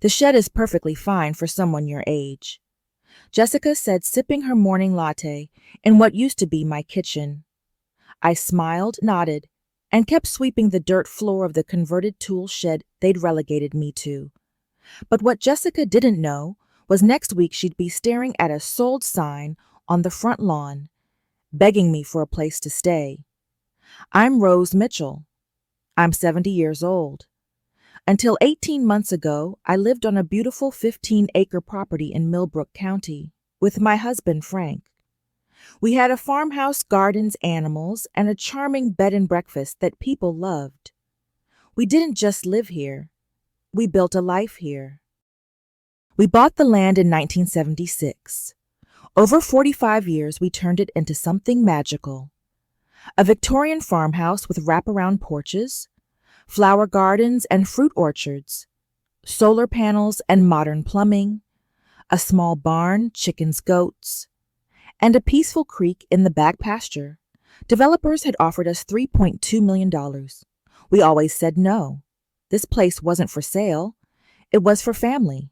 The shed is perfectly fine for someone your age, Jessica said, sipping her morning latte in what used to be my kitchen. I smiled, nodded, and kept sweeping the dirt floor of the converted tool shed they'd relegated me to. But what Jessica didn't know was next week she'd be staring at a sold sign on the front lawn, begging me for a place to stay. I'm Rose Mitchell. I'm 70 years old. Until 18 months ago, I lived on a beautiful 15-acre property in Millbrook County with my husband, Frank. We had a farmhouse, gardens, animals, and a charming bed and breakfast that people loved. We didn't just live here. We built a life here. We bought the land in 1976. Over 45 years, we turned it into something magical. A Victorian farmhouse with wraparound porches, flower gardens and fruit orchards, solar panels and modern plumbing, a small barn, chickens, goats, and a peaceful creek in the back pasture. Developers had offered us $3.2 million. We always said no. This place wasn't for sale. It was for family.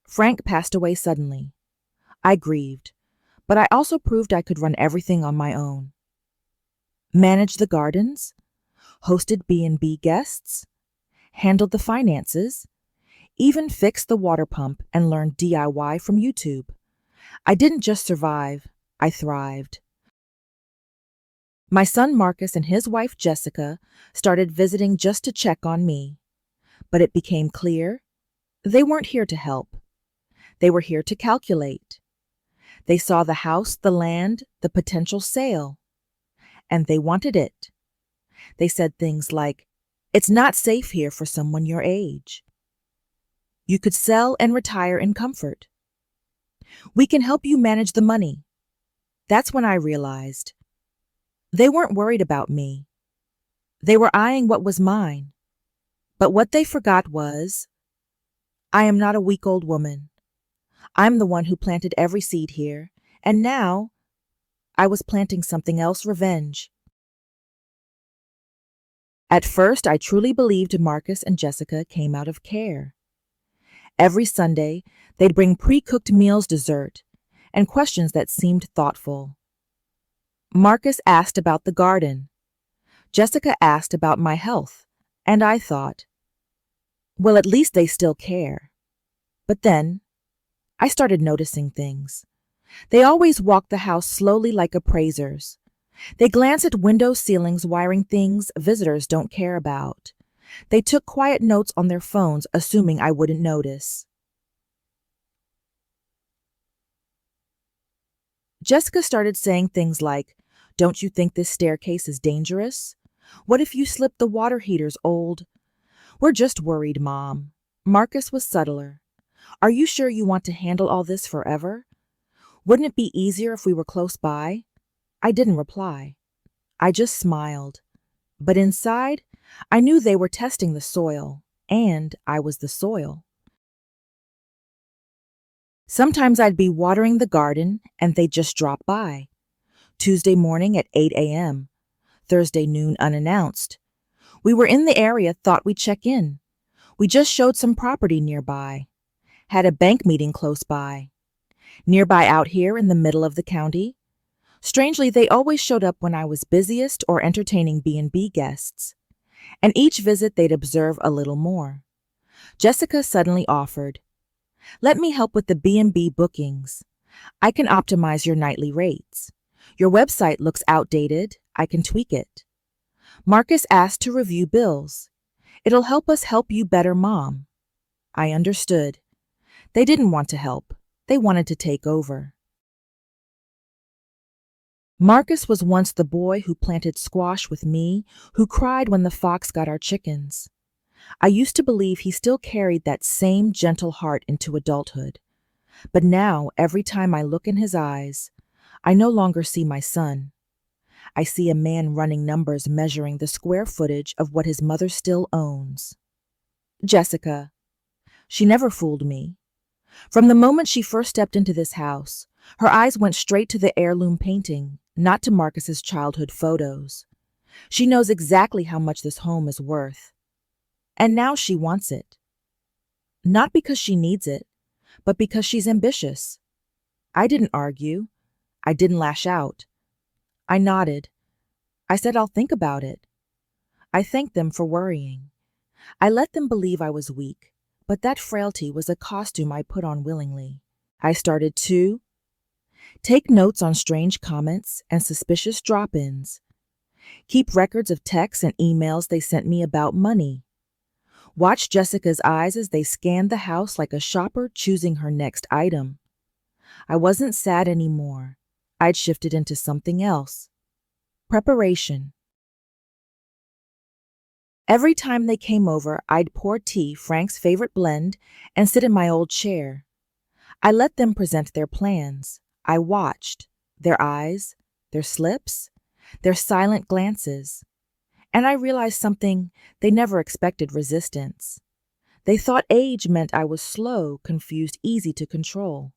Frank passed away suddenly. I grieved, but I also proved I could run everything on my own. Managed the gardens, hosted B&B guests, handled the finances, even fixed the water pump and learned DIY from YouTube. I didn't just survive, I thrived. My son Marcus and his wife Jessica started visiting just to check on me. But it became clear they weren't here to help. They were here to calculate. They saw the house, the land, the potential sale, and they wanted it. They said things like, "It's not safe here for someone your age. You could sell and retire in comfort. We can help you manage the money." That's when I realized they weren't worried about me. They were eyeing what was mine. But what they forgot was, I am not a weak old woman. I'm the one who planted every seed here, and now I was planting something else, revenge. At first, I truly believed Marcus and Jessica came out of care. Every Sunday, they'd bring pre-cooked meals, dessert, and questions that seemed thoughtful. Marcus asked about the garden. Jessica asked about my health, and I thought, well, at least they still care. But then, I started noticing things. They always walked the house slowly like appraisers. They glanced at window ceilings, wiring things visitors don't care about. They took quiet notes on their phones, assuming I wouldn't notice. Jessica started saying things like, "Don't you think this staircase is dangerous? What if you slip the water heater's old?" "We're just worried, Mom." Marcus was subtler. "Are you sure you want to handle all this forever? Wouldn't it be easier if we were close by?" I didn't reply. I just smiled. But inside, I knew they were testing the soil, and I was the soil. Sometimes I'd be watering the garden, and they'd just drop by. Tuesday morning at 8 a.m., Thursday noon unannounced. We were in the area, thought we'd check in. We just showed some property nearby. Had a bank meeting close by. Nearby out here in the middle of the county. Strangely, they always showed up when I was busiest or entertaining B&B guests. And each visit they'd observe a little more. Jessica suddenly offered, "Let me help with the B&B bookings. I can optimize your nightly rates. Your website looks outdated. I can tweak it." Marcus asked to review bills. "It'll help us help you better, Mom." I understood. They didn't want to help. They wanted to take over. Marcus was once the boy who planted squash with me, who cried when the fox got our chickens. I used to believe he still carried that same gentle heart into adulthood. But now, every time I look in his eyes, I no longer see my son. I see a man running numbers, measuring the square footage of what his mother still owns. Jessica. She never fooled me. From the moment she first stepped into this house, her eyes went straight to the heirloom painting, not to Marcus's childhood photos. She knows exactly how much this home is worth. And now she wants it. Not because she needs it, but because she's ambitious. I didn't argue. I didn't lash out. I nodded. I said I'll think about it. I thanked them for worrying. I let them believe I was weak, but that frailty was a costume I put on willingly. I started to take notes on strange comments and suspicious drop-ins, keep records of texts and emails they sent me about money, watch Jessica's eyes as they scanned the house like a shopper choosing her next item. I wasn't sad anymore. I'd shifted into something else. Preparation. Every time they came over, I'd pour tea, Frank's favorite blend, and sit in my old chair. I let them present their plans. I watched their eyes, their slips, their silent glances. And I realized something: they never expected resistance. They thought age meant I was slow, confused, easy to control.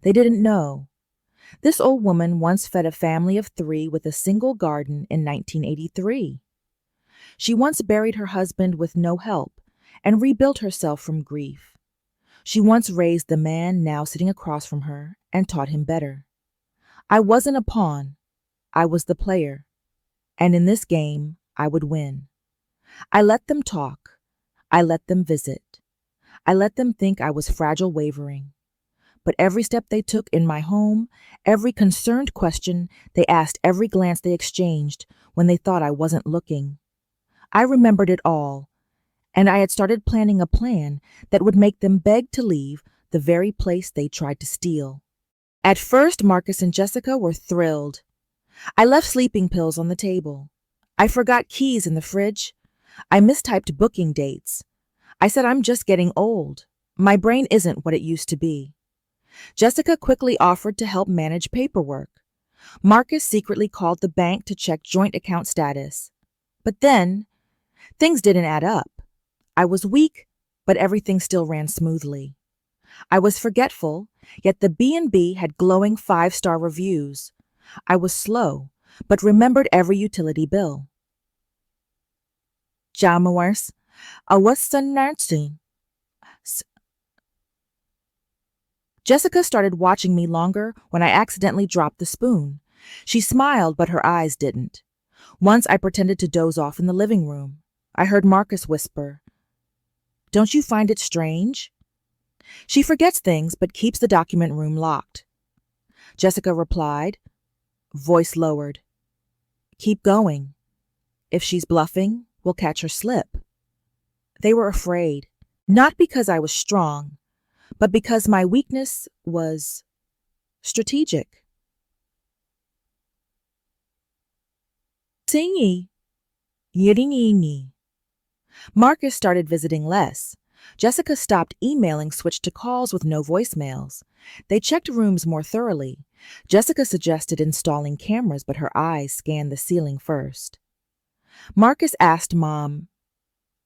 They didn't know. This old woman once fed a family of 3 with a single garden in 1983. She once buried her husband with no help and rebuilt herself from grief. She once raised the man now sitting across from her and taught him better. I wasn't a pawn. I was the player. And in this game, I would win. I let them talk. I let them visit. I let them think I was fragile, wavering. But every step they took in my home, every concerned question they asked, every glance they exchanged when they thought I wasn't looking, I remembered it all, and I had started planning a plan that would make them beg to leave the very place they tried to steal. At first, Marcus and Jessica were thrilled. I left sleeping pills on the table. I forgot keys in the fridge. I mistyped booking dates. I said I'm just getting old. My brain isn't what it used to be. Jessica quickly offered to help manage paperwork. Marcus secretly called the bank to check joint account status. But then, things didn't add up. I was weak, but everything still ran smoothly. I was forgetful, yet the B&B had glowing 5-star reviews. I was slow, but remembered every utility bill. Jamawars, what's the nursing? Jessica started watching me longer when I accidentally dropped the spoon. She smiled, but her eyes didn't. Once I pretended to doze off in the living room. I heard Marcus whisper, "Don't you find it strange?" She forgets things but keeps the document room locked. Jessica replied, voice lowered, "Keep going. If she's bluffing, we'll catch her slip." They were afraid, not because I was strong, but because my weakness was strategic. Tingy, yirinini. Marcus started visiting less. Jessica stopped emailing, switched to calls with no voicemails. They checked rooms more thoroughly. Jessica suggested installing cameras, but her eyes scanned the ceiling first. Marcus asked Mom,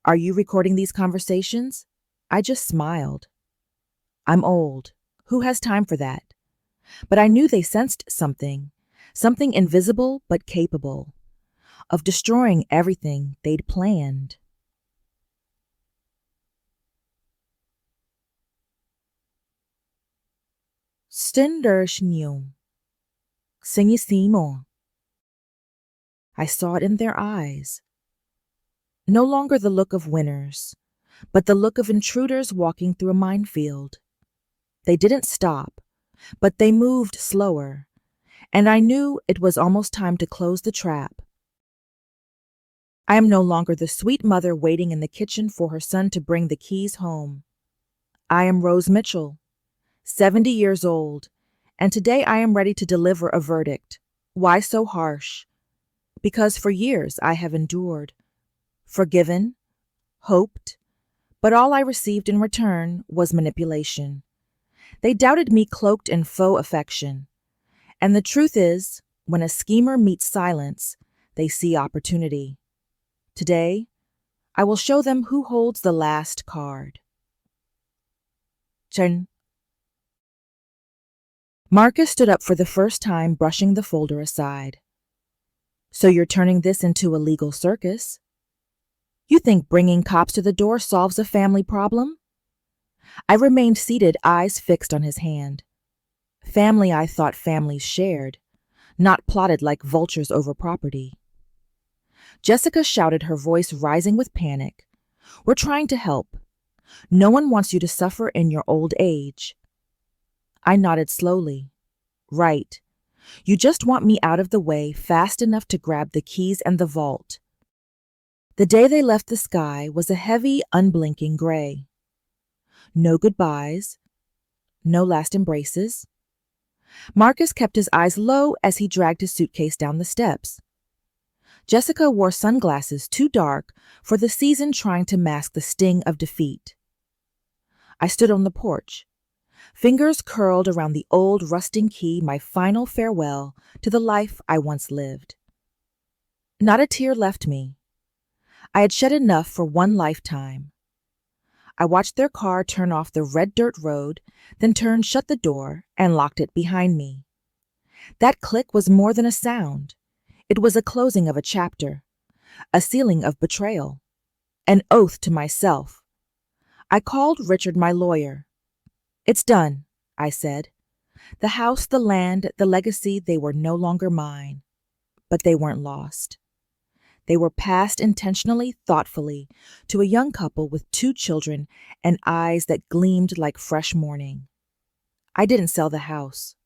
"Are you recording these conversations?" I just smiled. I'm old. Who has time for that? But I knew they sensed something invisible but capable, of destroying everything they'd planned. Stendershnum. Sinisimo. I saw it in their eyes. No longer the look of winners, but the look of intruders walking through a minefield. They didn't stop, but they moved slower, and I knew it was almost time to close the trap. I am no longer the sweet mother waiting in the kitchen for her son to bring the keys home. I am Rose Mitchell, 70 years old, and today I am ready to deliver a verdict. Why so harsh? Because for years I have endured, forgiven, hoped, but all I received in return was manipulation. They doubted me, cloaked in faux affection. And the truth is, when a schemer meets silence, they see opportunity. Today, I will show them who holds the last card. Chen. Marcus stood up for the first time, brushing the folder aside. So you're turning this into a legal circus? You think bringing cops to the door solves a family problem? I remained seated, eyes fixed on his hand. Family I thought families shared, not plotted like vultures over property. Jessica shouted, her voice rising with panic. We're trying to help. No one wants you to suffer in your old age. I nodded slowly. Right. You just want me out of the way fast enough to grab the keys and the vault. The day they left, the sky was a heavy, unblinking gray. No goodbyes. No last embraces. Marcus kept his eyes low as he dragged his suitcase down the steps. Jessica wore sunglasses too dark for the season, trying to mask the sting of defeat. I stood on the porch, fingers curled around the old rusting key, my final farewell to the life I once lived. Not a tear left me. I had shed enough for one lifetime. I watched their car turn off the red dirt road, then turn, shut the door, and locked it behind me. That click was more than a sound. It was a closing of a chapter, a sealing of betrayal, an oath to myself. I called Richard, my lawyer. It's done, I said. The house, the land, the legacy, they were no longer mine. But they weren't lost. They were passed intentionally, thoughtfully, to a young couple with 2 children and eyes that gleamed like fresh morning. I didn't sell the house.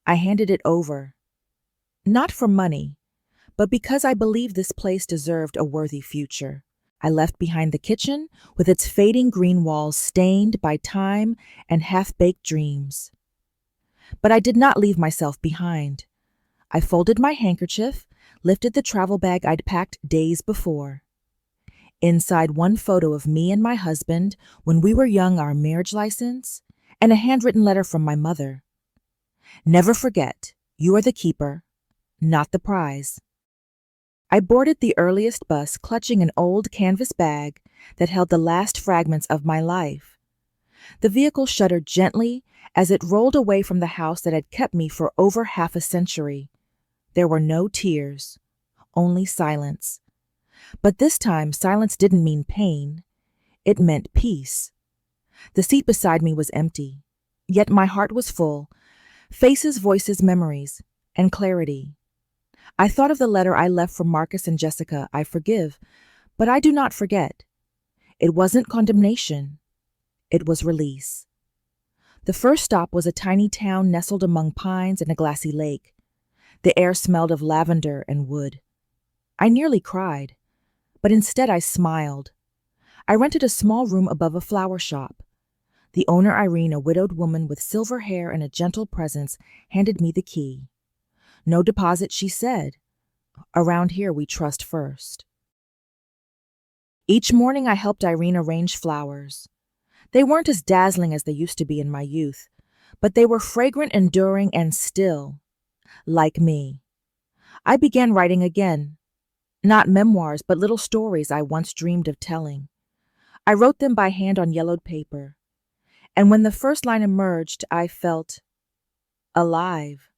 I handed it over. Not for money, but because I believed this place deserved a worthy future. I left behind the kitchen with its fading green walls stained by time and half-baked dreams. But I did not leave myself behind. I folded my handkerchief, lifted the travel bag I'd packed days before. Inside, one photo of me and my husband when we were young, our marriage license, and a handwritten letter from my mother. Never forget, you are the keeper, not the prize. I boarded the earliest bus, clutching an old canvas bag that held the last fragments of my life. The vehicle shuddered gently as it rolled away from the house that had kept me for over half a century. There were no tears, only silence. But this time, silence didn't mean pain. It meant peace. The seat beside me was empty, yet my heart was full. Faces, voices, memories, and clarity. I thought of the letter I left for Marcus and Jessica. I forgive, but I do not forget. It wasn't condemnation. It was release. The first stop was a tiny town nestled among pines and a glassy lake. The air smelled of lavender and wood. I nearly cried, but instead I smiled. I rented a small room above a flower shop. The owner, Irene, a widowed woman with silver hair and a gentle presence, handed me the key. No deposit, she said. Around here, we trust first. Each morning I helped Irene arrange flowers. They weren't as dazzling as they used to be in my youth, but they were fragrant, enduring, and still, like me. I began writing again. Not memoirs, but little stories I once dreamed of telling. I wrote them by hand on yellowed paper. And when the first line emerged, I felt alive.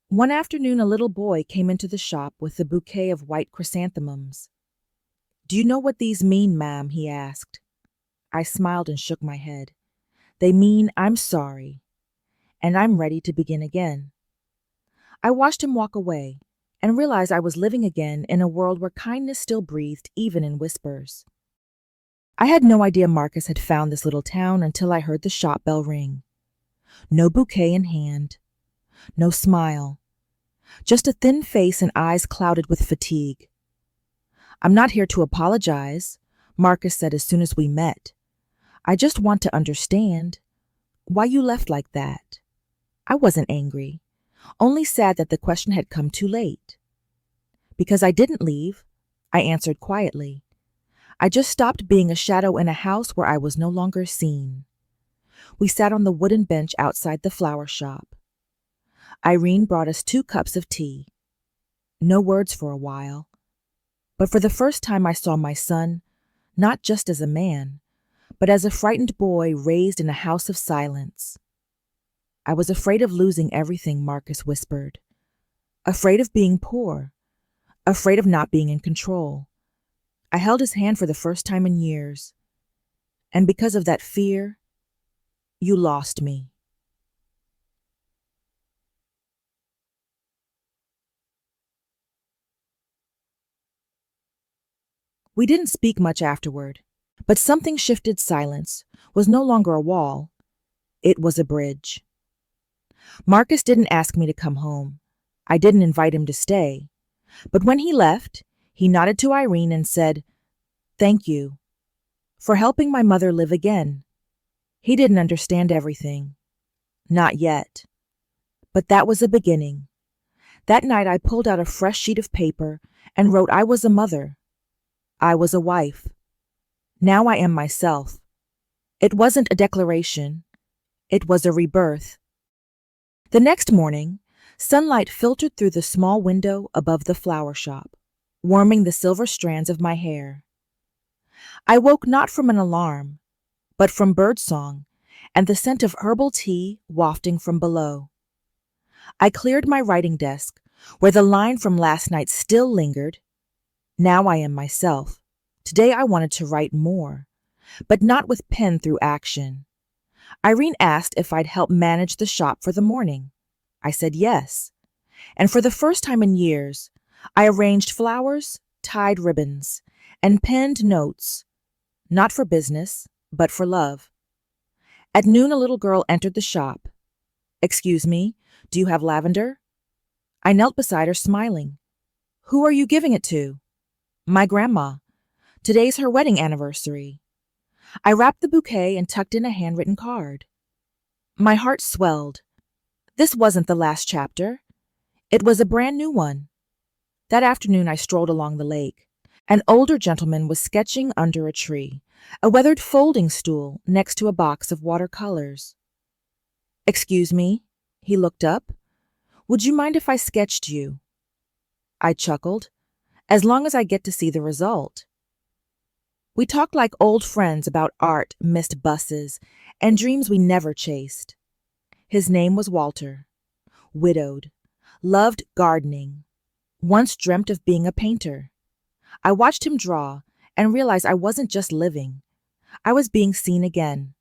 One afternoon, a little boy came into the shop with a bouquet of white chrysanthemums. "Do you know what these mean, ma'am?" he asked. I smiled and shook my head. "They mean I'm sorry, and I'm ready to begin again." I watched him walk away and realized I was living again in a world where kindness still breathed, even in whispers. I had no idea Marcus had found this little town until I heard the shop bell ring. No bouquet in hand, no smile, just a thin face and eyes clouded with fatigue. "I'm not here to apologize," Marcus said as soon as we met. "I just want to understand why you left like that." I wasn't angry, only sad that the question had come too late. "Because I didn't leave," I answered quietly. "I just stopped being a shadow in a house where I was no longer seen." We sat on the wooden bench outside the flower shop. Irene brought us 2 cups of tea. No words for a while. But for the first time I saw my son, not just as a man, but as a frightened boy raised in a house of silence. "I was afraid of losing everything," Marcus whispered. "Afraid of being poor. Afraid of not being in control." I held his hand for the first time in years. And because of that fear, you lost me. We didn't speak much afterward, but something shifted. Silence was no longer a wall, it was a bridge. Marcus didn't ask me to come home. I didn't invite him to stay. But when he left, he nodded to Irene and said, "Thank you for helping my mother live again." He didn't understand everything. Not yet. But that was a beginning. That night I pulled out a fresh sheet of paper and wrote I was a mother. I was a wife. Now I am myself. It wasn't a declaration. It was a rebirth. The next morning, sunlight filtered through the small window above the flower shop, warming the silver strands of my hair. I woke not from an alarm, but from birdsong and the scent of herbal tea wafting from below. I cleared my writing desk, where the line from last night still lingered. Now I am myself. Today I wanted to write more, but not with pen through action. Irene asked if I'd help manage the shop for the morning. I said yes, and for the first time in years, I arranged flowers, tied ribbons, and penned notes, not for business, but for love. At noon, a little girl entered the shop. "Excuse me, do you have lavender?" I knelt beside her, smiling. "Who are you giving it to?" "My grandma. Today's her wedding anniversary." I wrapped the bouquet and tucked in a handwritten card. My heart swelled. This wasn't the last chapter. It was a brand new one. That afternoon I strolled along the lake. An older gentleman was sketching under a tree, a weathered folding stool next to a box of watercolors. "Excuse me," he looked up. "Would you mind if I sketched you?" I chuckled. "As long as I get to see the result." We talked like old friends about art, missed buses, and dreams we never chased. His name was Walter. Widowed. Loved gardening. Once dreamt of being a painter. I watched him draw and realized I wasn't just living. I was being seen again.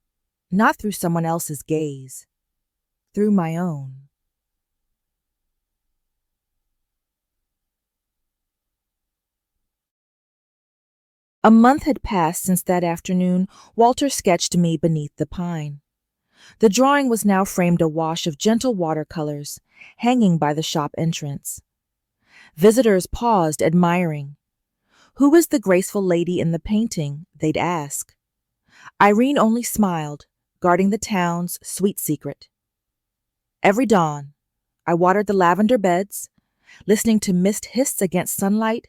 Not through someone else's gaze. Through my own. A month had passed since that afternoon Walter sketched me beneath the pine. The drawing was now framed a wash of gentle watercolors, hanging by the shop entrance. Visitors paused, admiring. "Who is the graceful lady in the painting?" they'd ask. Irene only smiled, guarding the town's sweet secret. Every dawn, I watered the lavender beds, listening to mist hiss against sunlight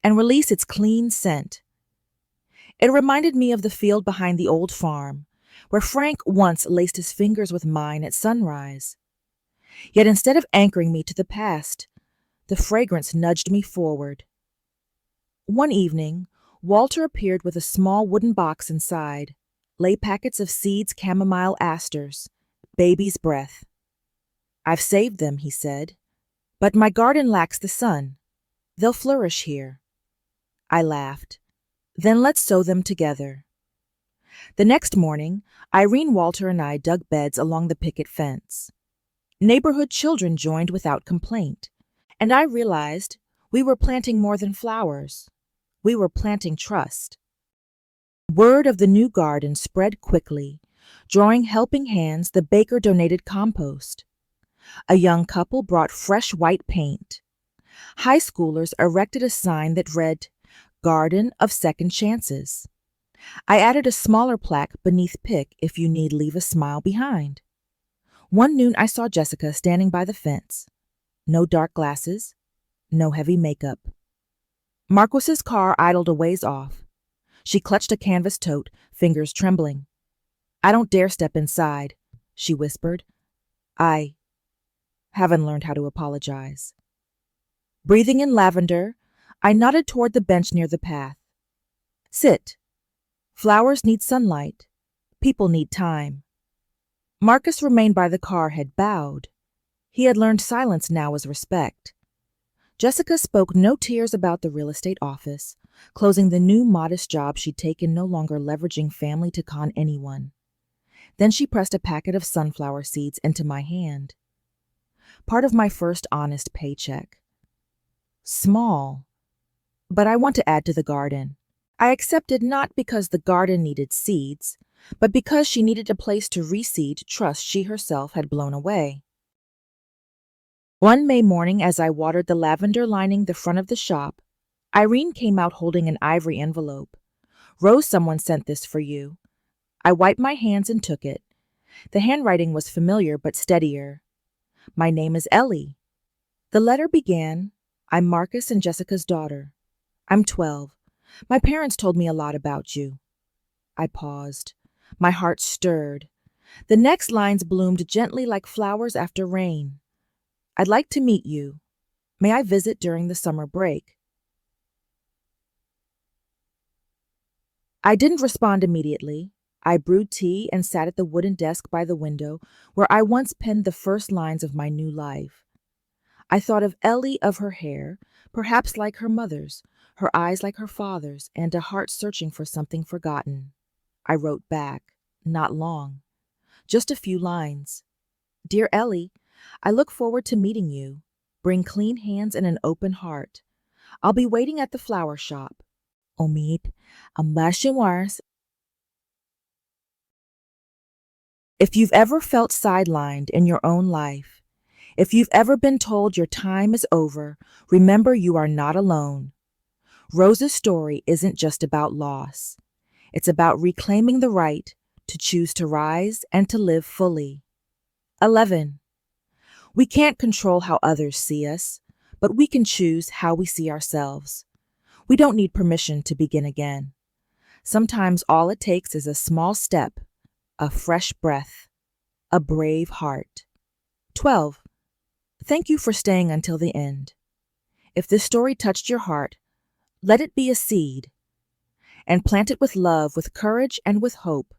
and release its clean scent. It reminded me of the field behind the old farm, where Frank once laced his fingers with mine at sunrise. Yet instead of anchoring me to the past, the fragrance nudged me forward. One evening, Walter appeared with a small wooden box inside, lay packets of seeds, chamomile asters, baby's breath. "I've saved them," he said, "but my garden lacks the sun. They'll flourish here." I laughed. "Then let's sow them together." The next morning, Irene, Walter, and I dug beds along the picket fence. Neighborhood children joined without complaint, and I realized we were planting more than flowers. We were planting trust. Word of the new garden spread quickly. Drawing helping hands, the baker donated compost. A young couple brought fresh white paint. High schoolers erected a sign that read, "Garden of Second Chances." I added a smaller plaque beneath "Pick if you need, leave a smile behind." One noon I saw Jessica standing by the fence. No dark glasses, no heavy makeup. Marquis's car idled a ways off. She clutched a canvas tote, fingers trembling. "I don't dare step inside," she whispered. "I haven't learned how to apologize." Breathing in lavender, I nodded toward the bench near the path. "Sit. Flowers need sunlight. People need time." Marcus remained by the car, head bowed. He had learned silence now was respect. Jessica spoke no tears about the real estate office, closing the new modest job she'd taken, no longer leveraging family to con anyone. Then she pressed a packet of sunflower seeds into my hand. Part of my first honest paycheck. Small, but I want to add to the garden. I accepted not because the garden needed seeds, but because she needed a place to reseed trust she herself had blown away. One May morning, as I watered the lavender lining the front of the shop, Irene came out holding an ivory envelope. "Rose, someone sent this for you." I wiped my hands and took it. The handwriting was familiar but steadier. "My name is Ellie." The letter began, "I'm Marcus and Jessica's daughter. I'm 12. My parents told me a lot about you." I paused. My heart stirred. The next lines bloomed gently like flowers after rain. "I'd like to meet you. May I visit during the summer break?" I didn't respond immediately. I brewed tea and sat at the wooden desk by the window where I once penned the first lines of my new life. I thought of Ellie, of her hair, perhaps like her mother's, her eyes like her father's, and a heart searching for something forgotten. I wrote back, not long, just a few lines. "Dear Ellie, I look forward to meeting you. Bring clean hands and an open heart. I'll be waiting at the flower shop. Omid, ambashimars." If you've ever felt sidelined in your own life, if you've ever been told your time is over, remember you are not alone. Rose's story isn't just about loss. It's about reclaiming the right to choose to rise and to live fully. 11. We can't control how others see us, but we can choose how we see ourselves. We don't need permission to begin again. Sometimes all it takes is a small step, a fresh breath, a brave heart. 12. Thank you for staying until the end. If this story touched your heart, let it be a seed, and plant it with love, with courage, and with hope.